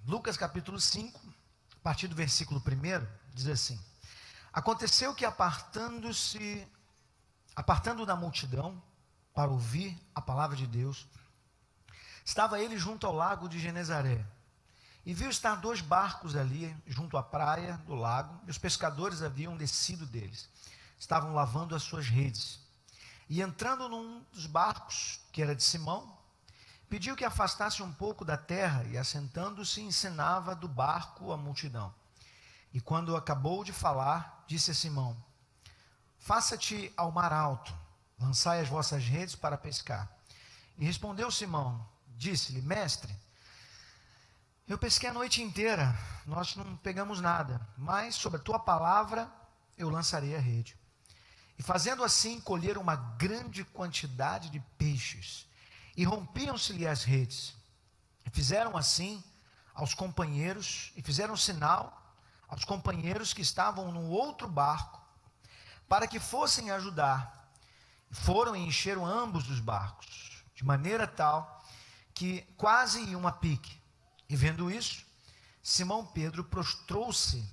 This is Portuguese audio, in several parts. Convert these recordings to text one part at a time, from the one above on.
Lucas capítulo 5, a partir do versículo 1, diz assim: Aconteceu que apartando da multidão para ouvir a palavra de Deus, estava ele junto ao lago de Genezaré, e viu estar 2 barcos ali, junto à praia do lago, e os pescadores haviam descido deles, estavam lavando as suas redes. E entrando num dos barcos, que era de Simão, pediu que afastasse um pouco da terra, e assentando-se ensinava do barco a multidão. E quando acabou de falar, disse a Simão: Faça-te ao mar alto, lançai as vossas redes para pescar. E respondeu Simão, disse-lhe: Mestre, eu pesquei a noite inteira, nós não pegamos nada, mas sobre a tua palavra eu lançarei a rede. E fazendo assim, colheram uma grande quantidade de peixes, e rompiam-se-lhe as redes. E fizeram assim aos companheiros, e fizeram sinal aos companheiros que estavam no outro barco, para que fossem ajudar. Foram e encheram ambos os barcos, de maneira tal que quase iam a pique. E vendo isso, Simão Pedro prostrou-se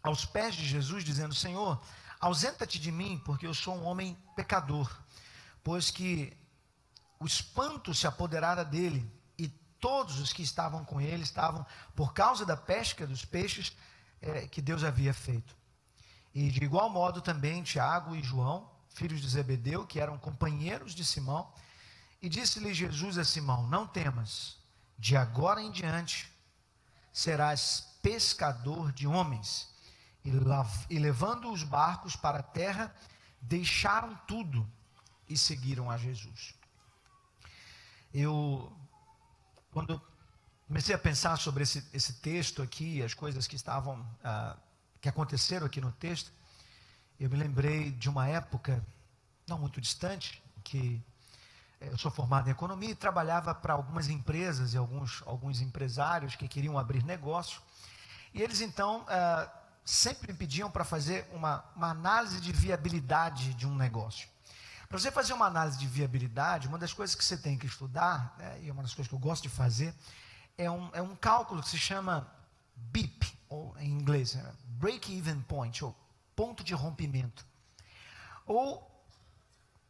aos pés de Jesus, dizendo: Senhor, ausenta-te de mim, porque eu sou um homem pecador. Pois que o espanto se apoderara dele, e todos os que estavam com ele estavam por causa da pesca dos peixes que Deus havia feito. E de igual modo também Tiago e João, filhos de Zebedeu, que eram companheiros de Simão. E disse-lhe Jesus a Simão: Não temas, de agora em diante serás pescador de homens. E levando os barcos para a terra, deixaram tudo e seguiram a Jesus. Quando comecei a pensar sobre esse texto aqui, as coisas que aconteceram aqui no texto, eu me lembrei de uma época não muito distante, que eu sou formado em economia e trabalhava para algumas empresas e alguns empresários que queriam abrir negócio. E eles então sempre me pediam para fazer uma análise de viabilidade de um negócio. Para você fazer uma análise de viabilidade, uma das coisas que você tem que estudar, e uma das coisas que eu gosto de fazer, é um cálculo que se chama BIP, ou em inglês, Break-Even Point, ou ponto de rompimento, ou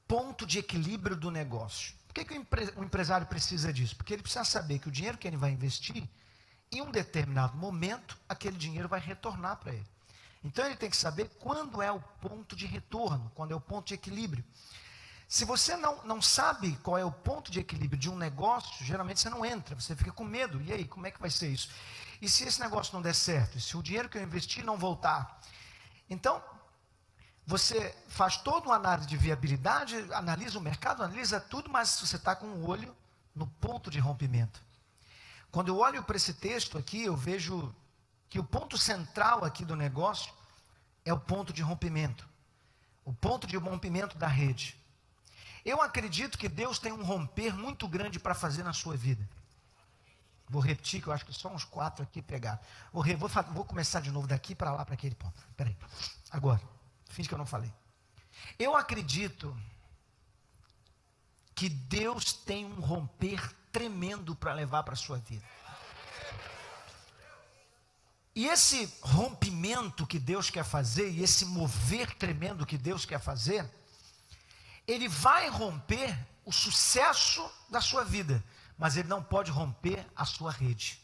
ponto de equilíbrio do negócio. Por que o empresário precisa disso? Porque ele precisa saber que o dinheiro que ele vai investir, em um determinado momento, aquele dinheiro vai retornar para ele. Então ele tem que saber quando é o ponto de retorno, quando é o ponto de equilíbrio. Se você não sabe qual é o ponto de equilíbrio de um negócio, geralmente você não entra, você fica com medo. E aí, como é que vai ser isso? E se esse negócio não der certo? E se o dinheiro que eu investi não voltar? Então, você faz toda uma análise de viabilidade, analisa o mercado, analisa tudo, mas você está com o olho no ponto de rompimento. Quando eu olho para esse texto aqui, eu vejo que o ponto central aqui do negócio é o ponto de rompimento. O ponto de rompimento da rede. Eu acredito que Deus tem um romper muito grande para fazer na sua vida. Vou repetir, que eu acho que só uns 4 aqui pegaram. Vou começar de novo daqui para lá, para aquele ponto. Espera aí. Agora, finge que eu não falei. Eu acredito que Deus tem um romper tremendo para levar para a sua vida. E esse rompimento que Deus quer fazer, e esse mover tremendo que Deus quer fazer, ele vai romper o sucesso da sua vida, mas ele não pode romper a sua rede.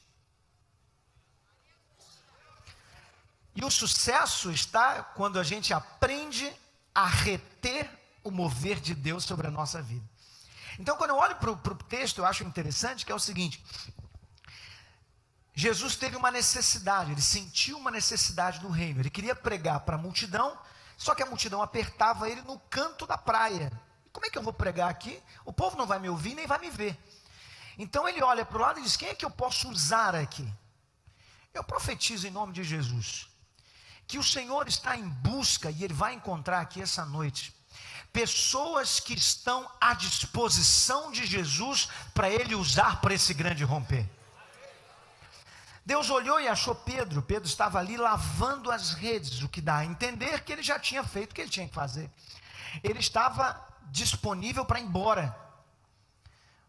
E o sucesso está quando a gente aprende a reter o mover de Deus sobre a nossa vida. Então, quando eu olho para o texto, eu acho interessante que é o seguinte: Jesus teve uma necessidade, ele sentiu uma necessidade do reino, ele queria pregar para a multidão, só que a multidão apertava ele no canto da praia. Como é que eu vou pregar aqui? O povo não vai me ouvir, nem vai me ver. Então ele olha para o lado e diz: quem é que eu posso usar aqui? Eu profetizo em nome de Jesus, que o Senhor está em busca, e Ele vai encontrar aqui essa noite, pessoas que estão à disposição de Jesus, para Ele usar para esse grande romper. Deus olhou e achou Pedro. Pedro estava ali lavando as redes, o que dá a entender que ele já tinha feito o que ele tinha que fazer. Ele estava disponível para ir embora,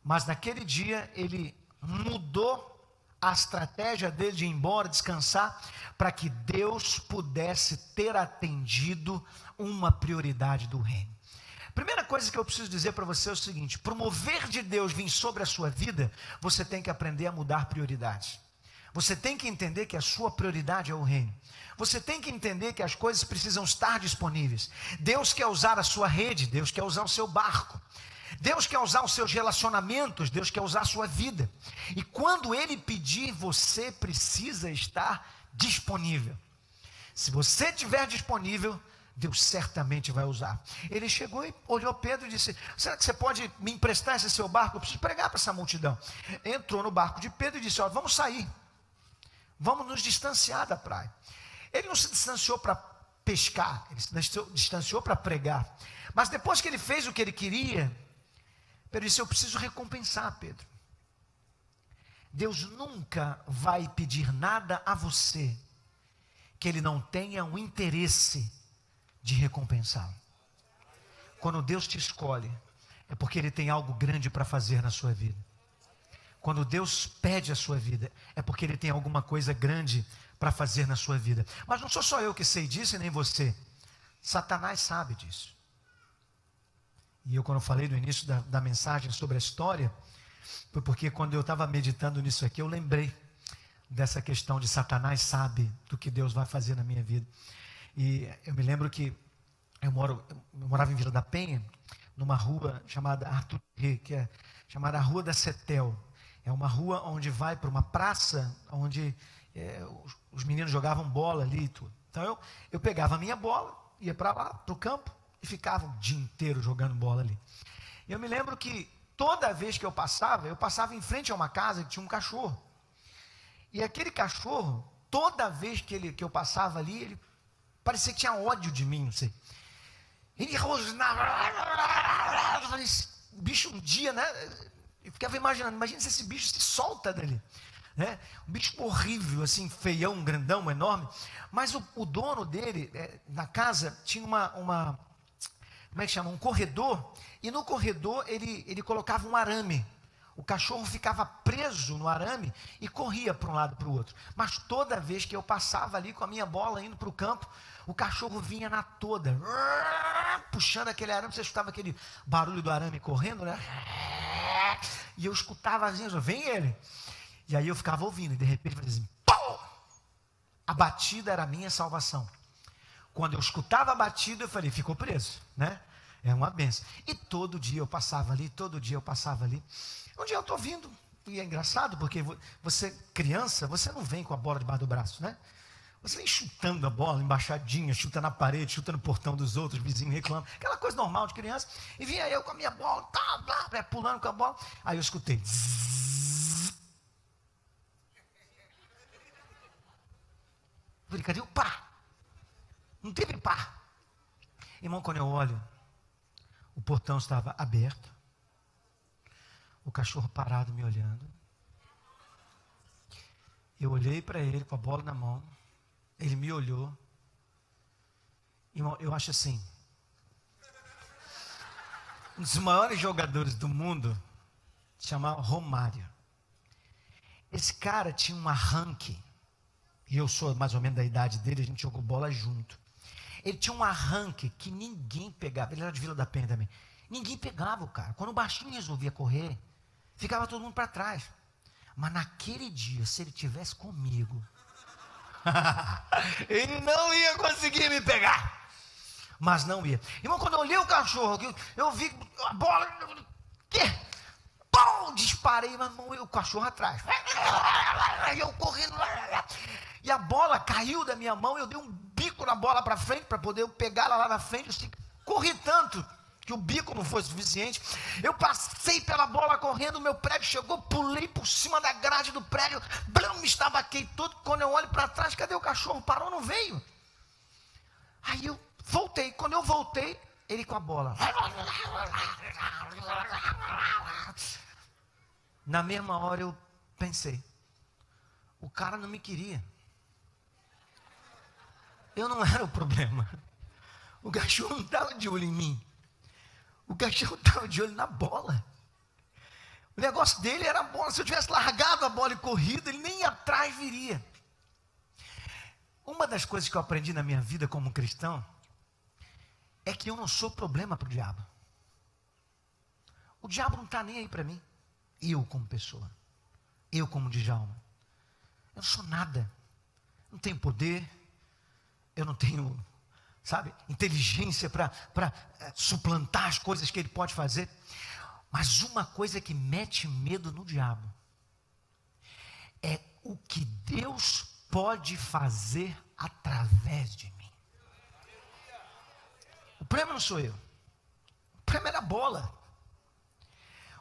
mas naquele dia ele mudou a estratégia dele de ir embora, descansar, para que Deus pudesse ter atendido uma prioridade do reino. Primeira coisa que eu preciso dizer para você é o seguinte: para o mover de Deus vir sobre a sua vida, você tem que aprender a mudar prioridades. Você tem que entender que a sua prioridade é o reino. Você tem que entender que as coisas precisam estar disponíveis. Deus quer usar a sua rede, Deus quer usar o seu barco. Deus quer usar os seus relacionamentos, Deus quer usar a sua vida. E quando Ele pedir, você precisa estar disponível. Se você estiver disponível, Deus certamente vai usar. Ele chegou e olhou Pedro e disse: será que você pode me emprestar esse seu barco? Eu preciso pregar para essa multidão. Entrou no barco de Pedro e disse: ó, vamos sair. Vamos nos distanciar da praia. Ele não se distanciou para pescar, ele se distanciou para pregar. Mas depois que ele fez o que ele queria, Pedro disse: eu preciso recompensar, Pedro. Deus nunca vai pedir nada a você que Ele não tenha um interesse de recompensá-lo. Quando Deus te escolhe, é porque Ele tem algo grande para fazer na sua vida. Quando Deus pede a sua vida, é porque Ele tem alguma coisa grande para fazer na sua vida. Mas não sou só eu que sei disso e nem você. Satanás sabe disso. E eu, quando eu falei no início da mensagem sobre a história, foi porque quando eu estava meditando nisso aqui, eu lembrei dessa questão de Satanás sabe do que Deus vai fazer na minha vida. E eu me lembro que eu morava em Vila da Penha, numa rua chamada Arthur Rê, que é chamada Rua da Setel. É uma rua onde vai para uma praça, onde os meninos jogavam bola ali e tudo. Então eu pegava a minha bola, ia para lá, para o campo, e ficava o dia inteiro jogando bola ali. E eu me lembro que toda vez que eu passava em frente a uma casa que tinha um cachorro. E aquele cachorro, toda vez que eu passava ali, ele parecia que tinha ódio de mim, não sei. Ele rosnava. O bicho um dia, né? Eu ficava imaginando, imagina se esse bicho se solta dali. Né? Um bicho horrível, assim, feião, grandão, enorme. Mas o dono dele, na casa, tinha uma como é que chama? Um corredor. E no corredor ele colocava um arame. O cachorro ficava preso no arame e corria para um lado e para o outro. Mas toda vez que eu passava ali com a minha bola indo para o campo, o cachorro vinha na toda, puxando aquele arame. Você escutava aquele barulho do arame correndo, né? E eu escutava assim, vem ele. E aí eu ficava ouvindo, e de repente eu fazia assim, pau! A batida era a minha salvação. Quando eu escutava a batida, eu falei, ficou preso, né? É uma benção. E todo dia eu passava ali, Um dia eu estou vindo, e é engraçado, porque você, criança, você não vem com a bola debaixo do braço, né? Você vem chutando a bola, embaixadinha, chuta na parede, chuta no portão dos outros, vizinho reclama, aquela coisa normal de criança. E vinha eu com a minha bola, pulando com a bola. Aí eu escutei. Eu falei, cadê o pá? Não teve pá. Irmão, quando eu olho, o portão estava aberto, o cachorro parado me olhando. Eu olhei para ele com a bola na mão, ele me olhou. Irmão, eu acho assim, um dos maiores jogadores do mundo, se chamava Romário. Esse cara tinha um arranque, e eu sou mais ou menos da idade dele, a gente jogou bola junto. Ele tinha um arranque que ninguém pegava. Ele era de Vila da Penha também. Ninguém pegava o cara. Quando o baixinho resolvia correr, ficava todo mundo para trás. Mas naquele dia, se ele tivesse comigo, ele não ia conseguir me pegar. Mas não ia. Irmão, quando eu olhei o cachorro, eu vi a bola. Que? Pum, disparei, mas não, o cachorro atrás. E eu correndo. E a bola caiu da minha mão, eu dei um bico na bola para frente, para poder pegar ela lá na frente. Eu corri tanto que o bico não foi suficiente. Eu passei pela bola correndo, o meu prédio chegou, pulei por cima da grade do prédio, me estabaquei todo. Quando eu olho para trás, cadê o cachorro? Parou, não veio. Aí eu voltei. Quando eu voltei, ele com a bola. Na mesma hora eu pensei, o cara não me queria. Eu não era o problema. O cachorro não estava de olho em mim. O cachorro estava de olho na bola. O negócio dele era a bola. Se eu tivesse largado a bola e corrido, ele nem atrás viria. Uma das coisas que eu aprendi na minha vida como cristão é que eu não sou problema para o diabo. O diabo não está nem aí para mim. Eu como pessoa. Eu como Djalma. Eu não sou nada. Não tenho poder. Eu não tenho, inteligência para suplantar as coisas que ele pode fazer. Mas uma coisa que mete medo no diabo é o que Deus pode fazer através de mim. O problema não sou eu. O problema é a bola.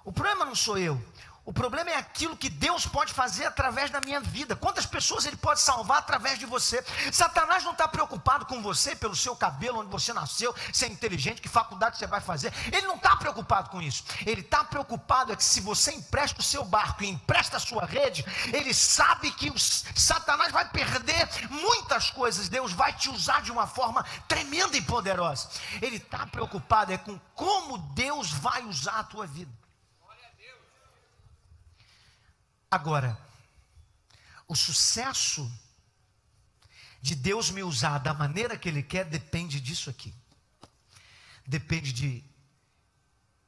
O problema não sou eu. O problema é aquilo que Deus pode fazer através da minha vida. Quantas pessoas Ele pode salvar através de você? Satanás não está preocupado com você, pelo seu cabelo, onde você nasceu, ser inteligente, que faculdade você vai fazer. Ele não está preocupado com isso. Ele está preocupado é que se você empresta o seu barco e empresta a sua rede, ele sabe que Satanás vai perder muitas coisas. Deus vai te usar de uma forma tremenda e poderosa. Ele está preocupado é com como Deus vai usar a tua vida. Agora, o sucesso de Deus me usar da maneira que Ele quer depende disso aqui. Depende de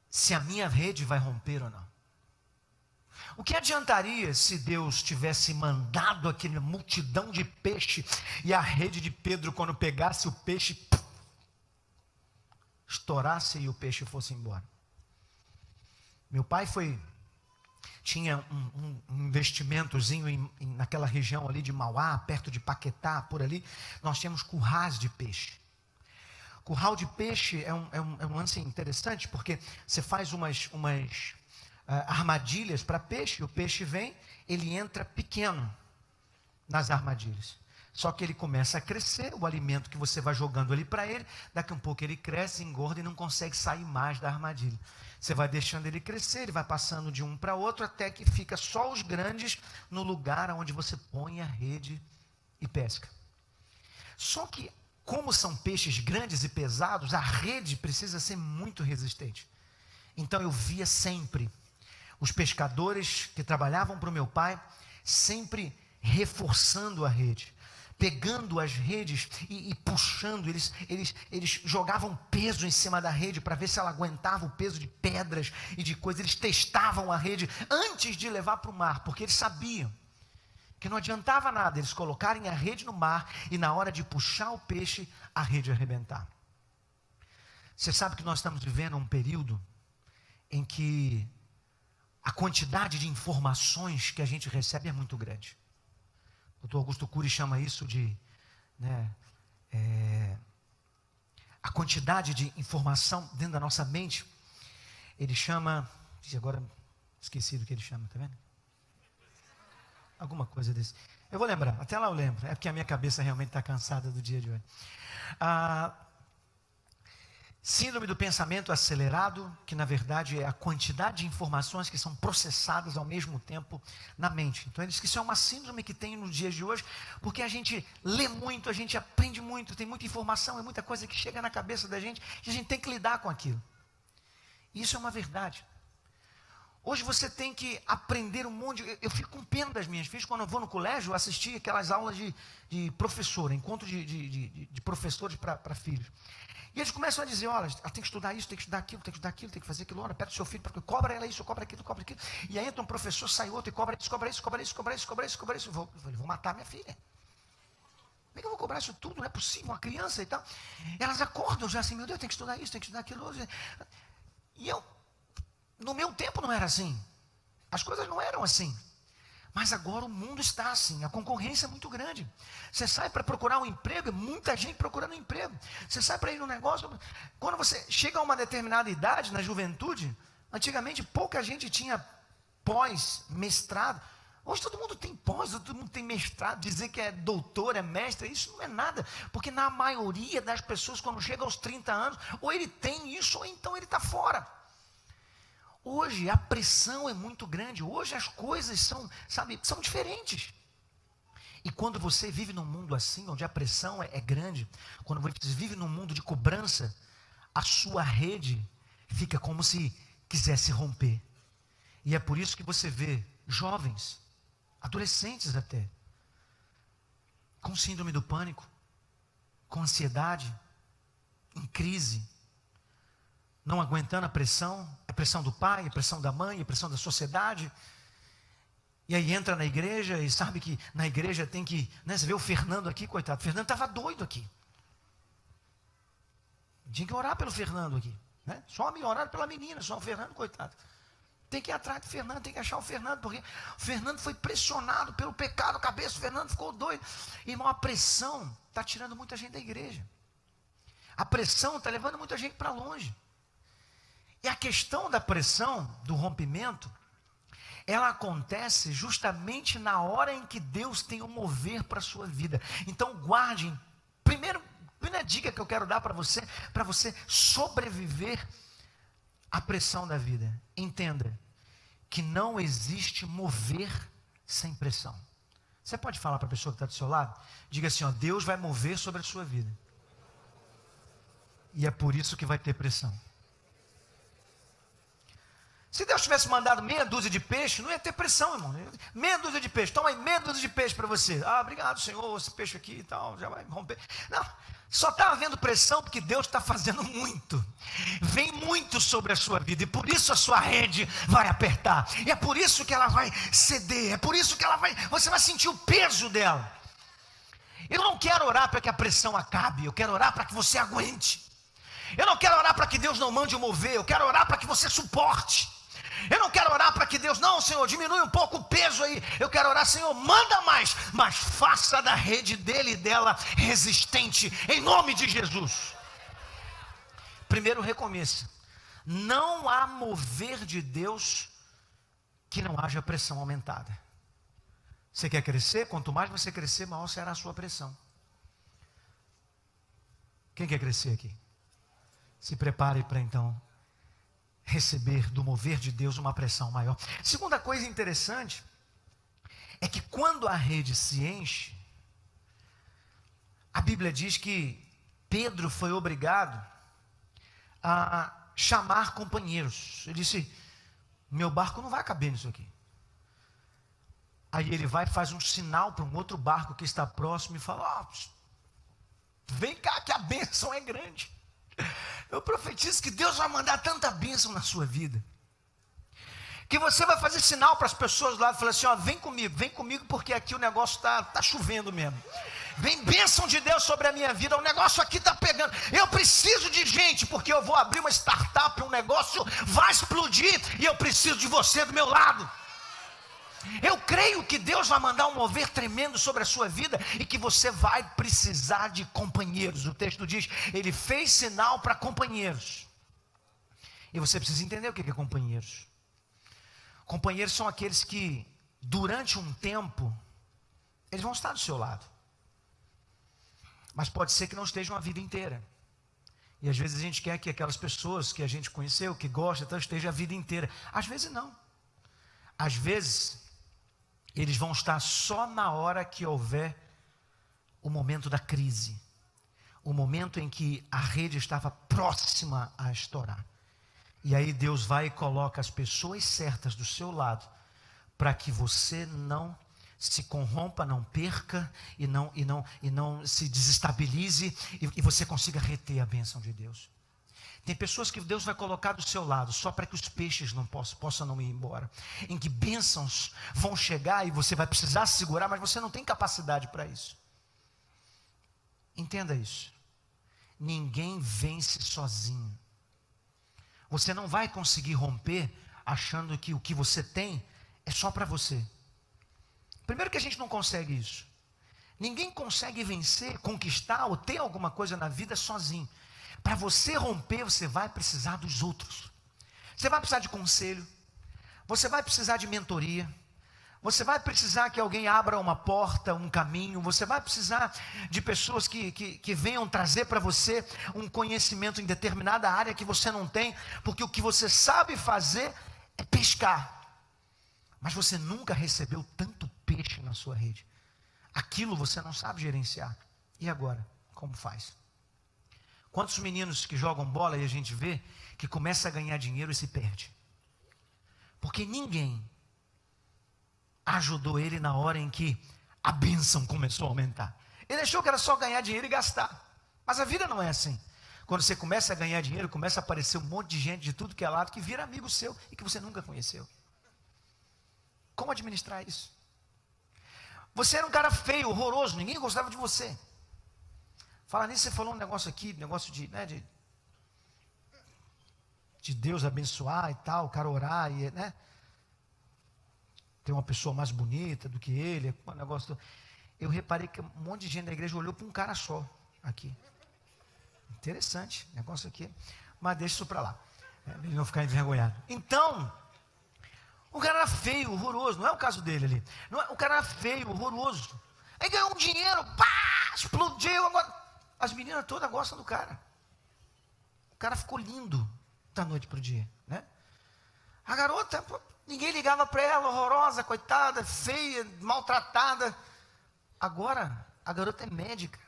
se a minha rede vai romper ou não. O que adiantaria se Deus tivesse mandado aquela multidão de peixe e a rede de Pedro, quando pegasse o peixe, estourasse e o peixe fosse embora? Meu pai tinha um investimentozinho naquela região ali de Mauá, perto de Paquetá, por ali. Nós tínhamos currais de peixe. Curral de peixe é um lance interessante, porque você faz umas armadilhas para peixe, o peixe vem, ele entra pequeno nas armadilhas. Só que ele começa a crescer, o alimento que você vai jogando ali para ele, daqui a um pouco ele cresce, engorda e não consegue sair mais da armadilha. Você vai deixando ele crescer, ele vai passando de um para outro, até que fica só os grandes no lugar onde você põe a rede e pesca. Só que, como são peixes grandes e pesados, a rede precisa ser muito resistente. Então eu via sempre os pescadores que trabalhavam para o meu pai, sempre reforçando a rede, pegando as redes e puxando. Eles jogavam peso em cima da rede para ver se ela aguentava o peso de pedras e de coisas. Eles testavam a rede antes de levar para o mar, porque eles sabiam que não adiantava nada eles colocarem a rede no mar e na hora de puxar o peixe, a rede arrebentar. Você sabe que nós estamos vivendo um período em que a quantidade de informações que a gente recebe é muito grande. O Dr. Augusto Cury chama isso de a quantidade de informação dentro da nossa mente. Ele chama, agora esqueci do que ele chama, está vendo? Alguma coisa desse. Eu vou lembrar, até lá eu lembro, é porque a minha cabeça realmente está cansada do dia de hoje. Síndrome do pensamento acelerado, que na verdade é a quantidade de informações que são processadas ao mesmo tempo na mente. Então ele diz que isso é uma síndrome que tem nos dias de hoje, porque a gente lê muito, a gente aprende muito, tem muita informação, é muita coisa que chega na cabeça da gente, e a gente tem que lidar com aquilo. Isso é uma verdade. Hoje você tem que aprender um monte eu fico com pena das minhas filhas, quando eu vou no colégio, assistir aquelas aulas de professor, encontro de professores para filhos. E eles começam a dizer, olha, ela tem que estudar isso, tem que estudar aquilo, tem que estudar aquilo, tem que fazer aquilo, olha, pega o seu filho, cobra ela isso, cobra aquilo, cobra aquilo. E aí entra um professor, sai outro e cobra isso, cobra isso, cobra isso, cobra isso, cobra isso, cobra isso. Eu vou matar minha filha. Como é que eu vou cobrar isso tudo? Não é possível, uma criança e tal. Elas acordam já assim, meu Deus, tem que estudar isso, tem que estudar aquilo. E no meu tempo não era assim. As coisas não eram assim. Mas agora o mundo está assim, a concorrência é muito grande. Você sai para procurar um emprego, é muita gente procurando um emprego. Você sai para ir no negócio, quando você chega a uma determinada idade, na juventude, antigamente pouca gente tinha pós, mestrado. Hoje todo mundo tem pós, todo mundo tem mestrado. Dizer que é doutor, é mestre, isso não é nada. Porque na maioria das pessoas, quando chega aos 30 anos, ou ele tem isso, ou então ele está fora. Hoje a pressão é muito grande, hoje as coisas são diferentes. E quando você vive num mundo assim, onde a pressão é grande, quando você vive num mundo de cobrança, a sua rede fica como se quisesse romper. E é por isso que você vê jovens, adolescentes até, com síndrome do pânico, com ansiedade, em crise, não aguentando a pressão do pai, a pressão da mãe, a pressão da sociedade. E aí entra na igreja e sabe que na igreja tem que, né, você vê o Fernando aqui, coitado, o Fernando estava doido aqui. Tinha que orar pelo Fernando aqui, né? Só me orar pela menina, só o Fernando, coitado. Tem que ir atrás do Fernando, tem que achar o Fernando, porque o Fernando foi pressionado pelo pecado, a cabeça do Fernando ficou doido. Irmão, a pressão está tirando muita gente da igreja. A pressão está levando muita gente para longe. E a questão da pressão, do rompimento, ela acontece justamente na hora em que Deus tem um mover para a sua vida. Então guarde, primeira dica que eu quero dar para você sobreviver à pressão da vida. Entenda que não existe mover sem pressão. Você pode falar para a pessoa que está do seu lado? Diga assim, ó, Deus vai mover sobre a sua vida. E é por isso que vai ter pressão. Se Deus tivesse mandado meia dúzia de peixe, não ia ter pressão, irmão. Meia dúzia de peixe, toma aí meia dúzia de peixe para você. Ah, obrigado, Senhor, esse peixe aqui e tal, já vai romper. Não, só está havendo pressão porque Deus está fazendo muito. Vem muito sobre a sua vida e por isso a sua rede vai apertar. E é por isso que ela vai ceder, é por isso que você vai sentir o peso dela. Eu não quero orar para que a pressão acabe, eu quero orar para que você aguente. Eu não quero orar para que Deus não mande o mover, eu quero orar para que você suporte. Eu não quero orar para que Deus, não, Senhor, diminui um pouco o peso aí. Eu quero orar, Senhor, manda mais, mas faça da rede dele e dela resistente, em nome de Jesus. Primeiro recomeça. Não há mover de Deus que não haja pressão aumentada. Você quer crescer? Quanto mais você crescer, maior será a sua pressão. Quem quer crescer aqui? Se prepare para então receber do mover de Deus uma pressão maior. Segunda coisa interessante é que quando a rede se enche, a Bíblia diz que Pedro foi obrigado a chamar companheiros. Ele disse, meu barco não vai caber nisso aqui. Aí ele vai e faz um sinal para um outro barco que está próximo e fala, vem cá que a bênção é grande. Eu profetizo que Deus vai mandar tanta bênção na sua vida, que você vai fazer sinal para as pessoas lá e falar assim, ó, vem comigo porque aqui o negócio está chovendo mesmo. Vem bênção de Deus sobre a minha vida, o negócio aqui está pegando. Eu preciso de gente, porque eu vou abrir uma startup, um negócio vai explodir, e eu preciso de você do meu lado. Eu creio que Deus vai mandar um mover tremendo sobre a sua vida e que você vai precisar de companheiros. O texto diz, ele fez sinal para companheiros. E você precisa entender o que é companheiros. Companheiros são aqueles que, durante um tempo, eles vão estar do seu lado. Mas pode ser que não estejam a vida inteira. E às vezes a gente quer que aquelas pessoas que a gente conheceu, que gosta, então esteja a vida inteira. Às vezes não. Às vezes eles vão estar só na hora que houver o momento da crise, o momento em que a rede estava próxima a estourar. E aí Deus vai e coloca as pessoas certas do seu lado, para que você não se corrompa, não perca e não se desestabilize e você consiga reter a bênção de Deus. Tem pessoas que Deus vai colocar do seu lado só para que os peixes não possam não ir embora. Em que bênçãos vão chegar e você vai precisar se segurar, mas você não tem capacidade para isso. Entenda isso. Ninguém vence sozinho. Você não vai conseguir romper achando que o que você tem é só para você. Primeiro que a gente não consegue isso. Ninguém consegue vencer, conquistar ou ter alguma coisa na vida sozinho. Para você romper, você vai precisar dos outros. Você vai precisar de conselho. Você vai precisar de mentoria. Você vai precisar que alguém abra uma porta, um caminho. Você vai precisar de pessoas que venham trazer para você um conhecimento em determinada área que você não tem. Porque o que você sabe fazer é pescar. Mas você nunca recebeu tanto peixe na sua rede. Aquilo você não sabe gerenciar. E agora? Como faz? Quantos meninos que jogam bola e a gente vê que começa a ganhar dinheiro e se perde? Porque ninguém ajudou ele na hora em que a bênção começou a aumentar. Ele achou que era só ganhar dinheiro e gastar. Mas a vida não é assim. Quando você começa a ganhar dinheiro, começa a aparecer um monte de gente de tudo que é lado, que vira amigo seu e que você nunca conheceu. Como administrar isso? Você era um cara feio, horroroso, ninguém gostava de você. Fala nisso, você falou um negócio aqui, negócio de Deus abençoar e tal, o cara orar, e, né? Ter uma pessoa mais bonita do que ele, um negócio. Eu reparei que um monte de gente da igreja olhou para um cara só aqui. Interessante, negócio aqui. Mas deixa isso para lá. Ele não ficar envergonhado. Então, o cara era feio, horroroso. Não é o caso dele ali. Não é, o cara era feio, horroroso. Aí ganhou um dinheiro, pá, explodiu. Agora, as meninas todas gostam do cara. O cara ficou lindo da noite para o dia, né? A garota, ninguém ligava para ela, horrorosa, coitada, feia, maltratada. Agora, a garota é médica.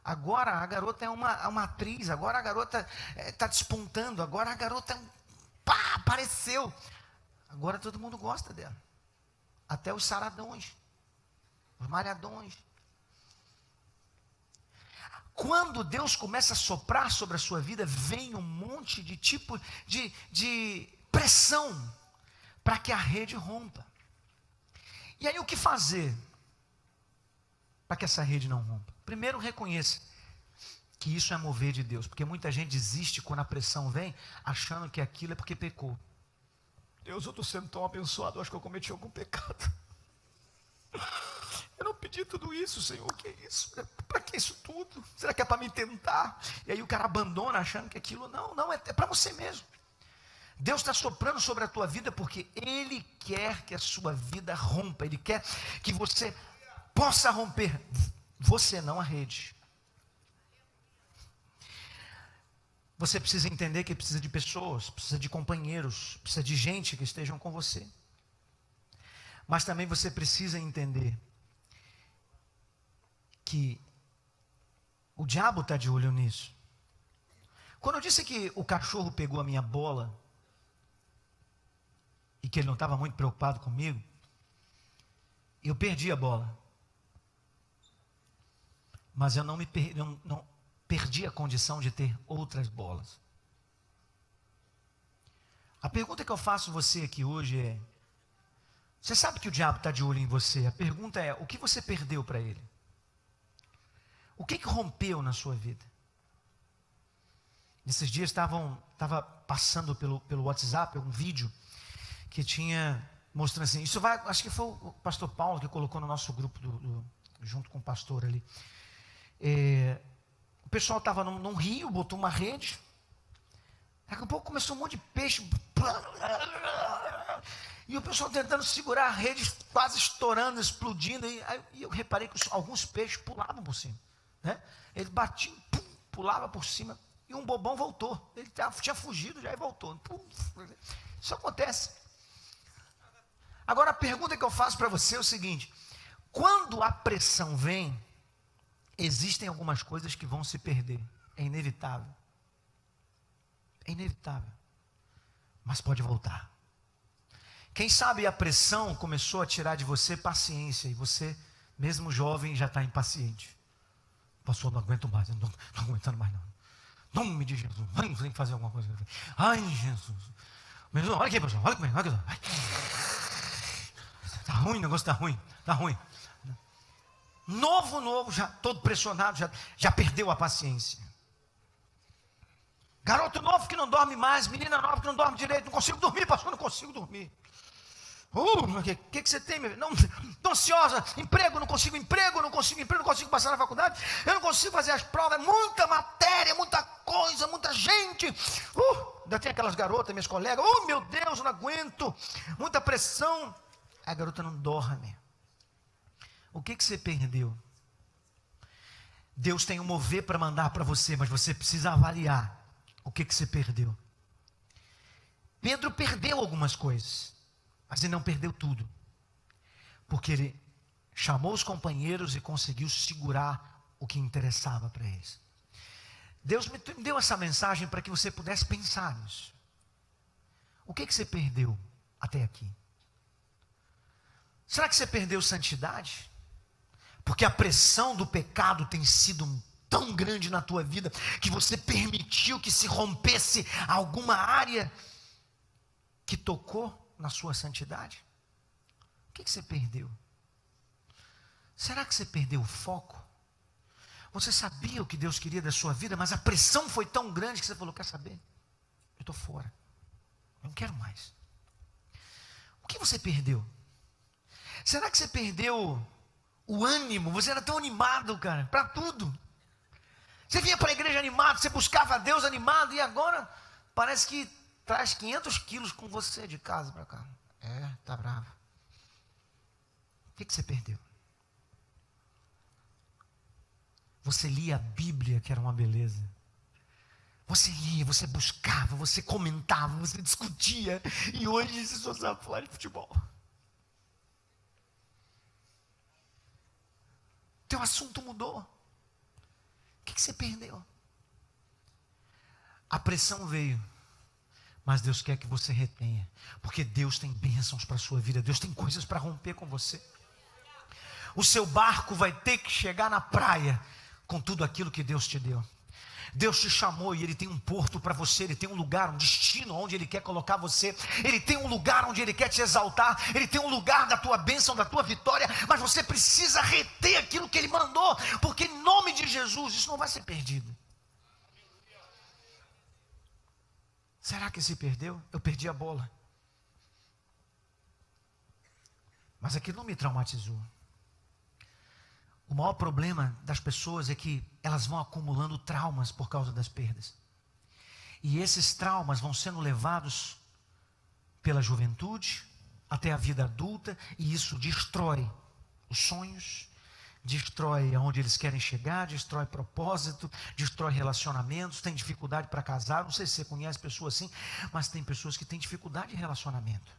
Agora, a garota é uma atriz. Agora, a garota está despontando. Agora, a garota, pá, apareceu. Agora, todo mundo gosta dela. Até os saradões, os malhadões. Quando Deus começa a soprar sobre a sua vida, vem um monte de tipo de pressão para que a rede rompa. E aí o que fazer para que essa rede não rompa? Primeiro, reconheça que isso é mover de Deus, porque muita gente desiste quando a pressão vem, achando que aquilo é porque pecou. Deus, eu estou sendo tão abençoado, eu acho que eu cometi algum pecado. Eu não pedi tudo isso, Senhor, o que é isso? Para que isso tudo? Será que é para me tentar? E aí o cara abandona achando que aquilo não é para você mesmo. Deus está soprando sobre a tua vida porque Ele quer que a sua vida rompa. Ele quer que você possa romper. Você não a rede. Você precisa entender que precisa de pessoas, precisa de companheiros, precisa de gente que estejam com você. Mas também você precisa entender que o diabo está de olho nisso. Quando eu disse que o cachorro pegou a minha bola e que ele não estava muito preocupado comigo, eu perdi a bola. Mas eu não perdi a condição de ter outras bolas. A pergunta que eu faço a você aqui hoje é: você sabe que o diabo está de olho em você? A pergunta é: o que você perdeu para ele? O que rompeu na sua vida? Nesses dias estava passando pelo WhatsApp um vídeo que tinha mostrando assim, acho que foi o pastor Paulo que colocou no nosso grupo junto com o pastor ali. O pessoal estava num rio, botou uma rede, daqui a pouco começou um monte de peixe, e o pessoal tentando segurar a rede, quase estourando, explodindo, e eu reparei que alguns peixes pulavam por cima, né? Eles batiam, pulava por cima, e um bobão voltou, ele tinha fugido já e voltou, isso acontece. Agora a pergunta que eu faço para você é o seguinte: quando a pressão vem, existem algumas coisas que vão se perder, é inevitável, mas pode voltar. Quem sabe a pressão começou a tirar de você paciência, e você, mesmo jovem, já está impaciente. Pastor, não aguento mais, não estou aguentando mais não. Nome de Jesus, tem que fazer alguma coisa. Ai, Jesus. Olha aqui, pastor, olha comigo, olha aqui. Está ruim, o negócio está ruim. Novo, já todo pressionado, já perdeu a paciência. Garoto novo que não dorme mais, menina nova que não dorme direito, não consigo dormir, pastor, não consigo dormir. O que você tem, meu? Não, estou ansiosa, emprego, não consigo passar na faculdade, eu não consigo fazer as provas, muita matéria, muita coisa, muita gente. Ainda tem aquelas garotas, minhas colegas, meu Deus, não aguento, muita pressão. A garota não dorme. O que você perdeu? Deus tem um mover para mandar para você, mas você precisa avaliar o que você perdeu. Pedro perdeu algumas coisas, mas ele não perdeu tudo, porque ele chamou os companheiros e conseguiu segurar o que interessava para eles. Deus me deu essa mensagem para que você pudesse pensar nisso. O que você perdeu? até aqui? Será que você perdeu santidade? Porque a pressão do pecado tem sido tão grande na tua vida, que você permitiu que se rompesse alguma área que tocou na sua santidade? O que você perdeu? Será que você perdeu o foco? Você sabia o que Deus queria da sua vida, mas a pressão foi tão grande que você falou: quer saber? Eu estou fora, eu não quero mais. O que você perdeu? Será que você perdeu o ânimo? Você era tão animado, cara, para tudo. Você vinha para a igreja animado, você buscava a Deus animado, e agora parece que traz 500 quilos com você de casa para cá. Tá bravo. O que você perdeu? Você lia a Bíblia, que era uma beleza. Você lia, você buscava, você comentava, você discutia, e hoje você só sabe falar de futebol. Teu assunto mudou. O que você perdeu? A pressão veio, mas Deus quer que você retenha, porque Deus tem bênçãos para a sua vida, Deus tem coisas para romper com você. O seu barco vai ter que chegar na praia com tudo aquilo que Deus te deu. Deus te chamou e Ele tem um porto para você, Ele tem um lugar, um destino onde Ele quer colocar você, Ele tem um lugar onde Ele quer te exaltar, Ele tem um lugar da tua bênção, da tua vitória, mas você precisa reter aquilo que Ele mandou, porque em nome de Jesus isso não vai ser perdido. Será que se perdeu? Eu perdi a bola, mas aquilo não me traumatizou. O maior problema das pessoas é que elas vão acumulando traumas por causa das perdas. E esses traumas vão sendo levados pela juventude até a vida adulta, e isso destrói os sonhos, destrói aonde eles querem chegar, destrói propósito, destrói relacionamentos, tem dificuldade para casar. Não sei se você conhece pessoas assim, mas tem pessoas que têm dificuldade em relacionamento.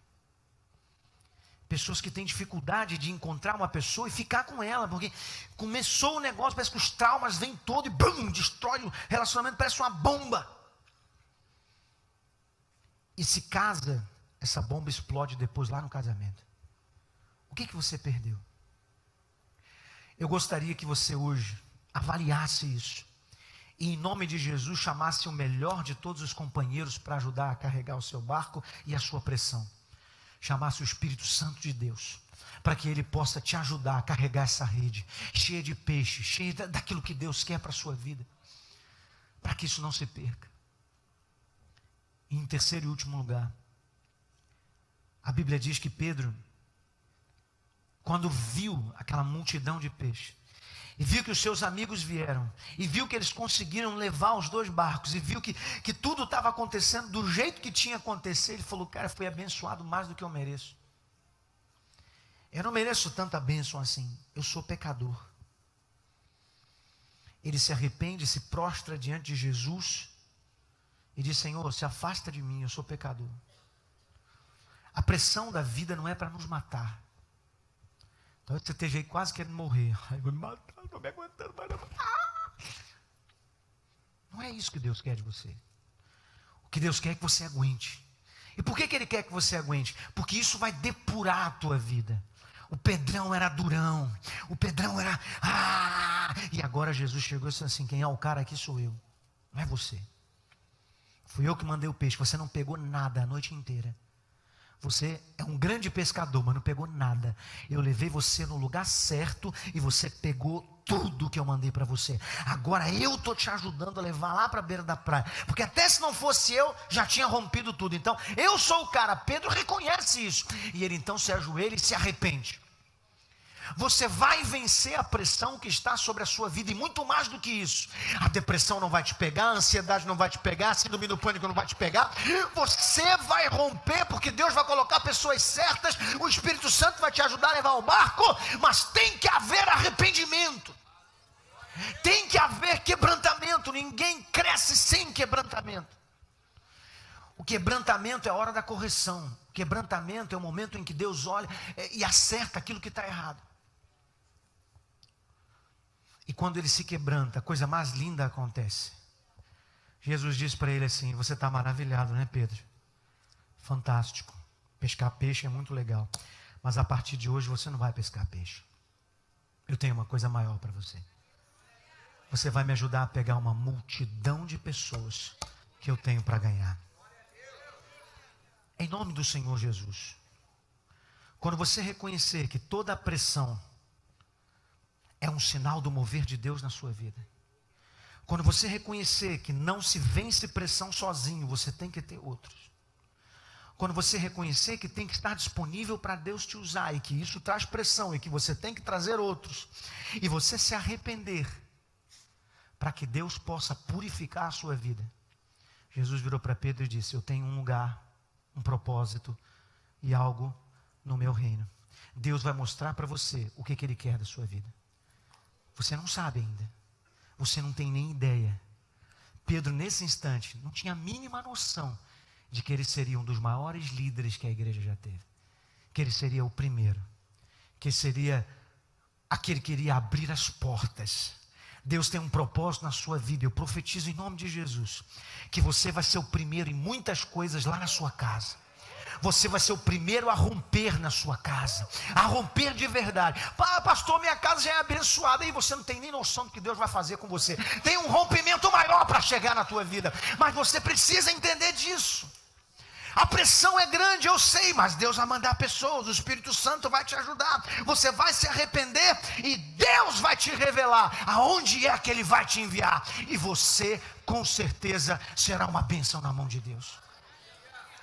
Pessoas que têm dificuldade de encontrar uma pessoa e ficar com ela, porque começou o negócio, parece que os traumas vêm todo e bum, destrói o relacionamento, parece uma bomba. E se casa, essa bomba explode depois lá no casamento. O que você perdeu? Eu gostaria que você hoje avaliasse isso, e em nome de Jesus chamasse o melhor de todos os companheiros para ajudar a carregar o seu barco e a sua pressão. Chamasse o Espírito Santo de Deus, para que Ele possa te ajudar a carregar essa rede, cheia de peixe, cheia daquilo que Deus quer para a sua vida, para que isso não se perca. E em terceiro e último lugar, a Bíblia diz que Pedro, quando viu aquela multidão de peixe, e viu que os seus amigos vieram, e viu que eles conseguiram levar os 2 barcos, e viu que tudo estava acontecendo do jeito que tinha acontecido, ele falou: cara, fui abençoado mais do que eu mereço. Eu não mereço tanta bênção assim, eu sou pecador. Ele se arrepende, se prostra diante de Jesus, e diz: Senhor, se afasta de mim, eu sou pecador. A pressão da vida não é para nos matar. Então você esteja aí quase querendo morrer. Ai, vou me matar, estou me aguentando. Não é isso que Deus quer de você. O que Deus quer é que você aguente. E por que Ele quer que você aguente? Porque isso vai depurar a tua vida. O Pedrão era durão. O Pedrão era... E agora Jesus chegou e disse assim: quem é o cara aqui sou eu. Não é você. Fui eu que mandei o peixe. Você não pegou nada a noite inteira. Você é um grande pescador, mas não pegou nada. Eu levei você no lugar certo e você pegou tudo que eu mandei para você. Agora eu estou te ajudando a levar lá para a beira da praia, porque até se não fosse eu, já tinha rompido tudo. Então eu sou o cara. Pedro reconhece isso, e ele então se ajoelha e se arrepende. Você vai vencer a pressão que está sobre a sua vida, e muito mais do que isso. A depressão não vai te pegar, a ansiedade não vai te pegar, a síndrome do pânico não vai te pegar. Você vai romper, porque Deus vai colocar pessoas certas, o Espírito Santo vai te ajudar a levar o barco, mas tem que haver arrependimento. Tem que haver quebrantamento. Ninguém cresce sem quebrantamento. O quebrantamento é a hora da correção. O quebrantamento é o momento em que Deus olha e acerta aquilo que está errado. E quando ele se quebranta, a coisa mais linda acontece. Jesus disse para ele assim: você está maravilhado, né, Pedro? Fantástico. Pescar peixe é muito legal, mas a partir de hoje você não vai pescar peixe. Eu tenho uma coisa maior para você. Você vai me ajudar a pegar uma multidão de pessoas que eu tenho para ganhar. Em nome do Senhor Jesus. Quando você reconhecer que toda a pressão é um sinal do mover de Deus na sua vida. Quando você reconhecer que não se vence pressão sozinho, você tem que ter outros. Quando você reconhecer que tem que estar disponível para Deus te usar e que isso traz pressão e que você tem que trazer outros, e você se arrepender para que Deus possa purificar a sua vida. Jesus virou para Pedro e disse: eu tenho um lugar, um propósito e algo no meu reino. Deus vai mostrar para você o que Ele quer da sua vida. Você não sabe ainda, você não tem nem ideia. Pedro, nesse instante, não tinha a mínima noção de que ele seria um dos maiores líderes que a igreja já teve, que ele seria o primeiro, que seria aquele que iria abrir as portas. Deus tem um propósito na sua vida. Eu profetizo em nome de Jesus que você vai ser o primeiro em muitas coisas lá na sua casa. Você vai ser o primeiro a romper na sua casa, a romper de verdade. Pastor, minha casa já é abençoada, e você não tem nem noção do que Deus vai fazer com você. Tem um rompimento maior para chegar na tua vida, mas você precisa entender disso. A pressão é grande, eu sei, mas Deus vai mandar pessoas, o Espírito Santo vai te ajudar, você vai se arrepender e Deus vai te revelar aonde é que Ele vai te enviar, e você com certeza será uma bênção na mão de Deus.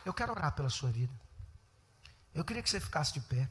Eu quero orar pela sua vida. Eu queria que você ficasse de pé.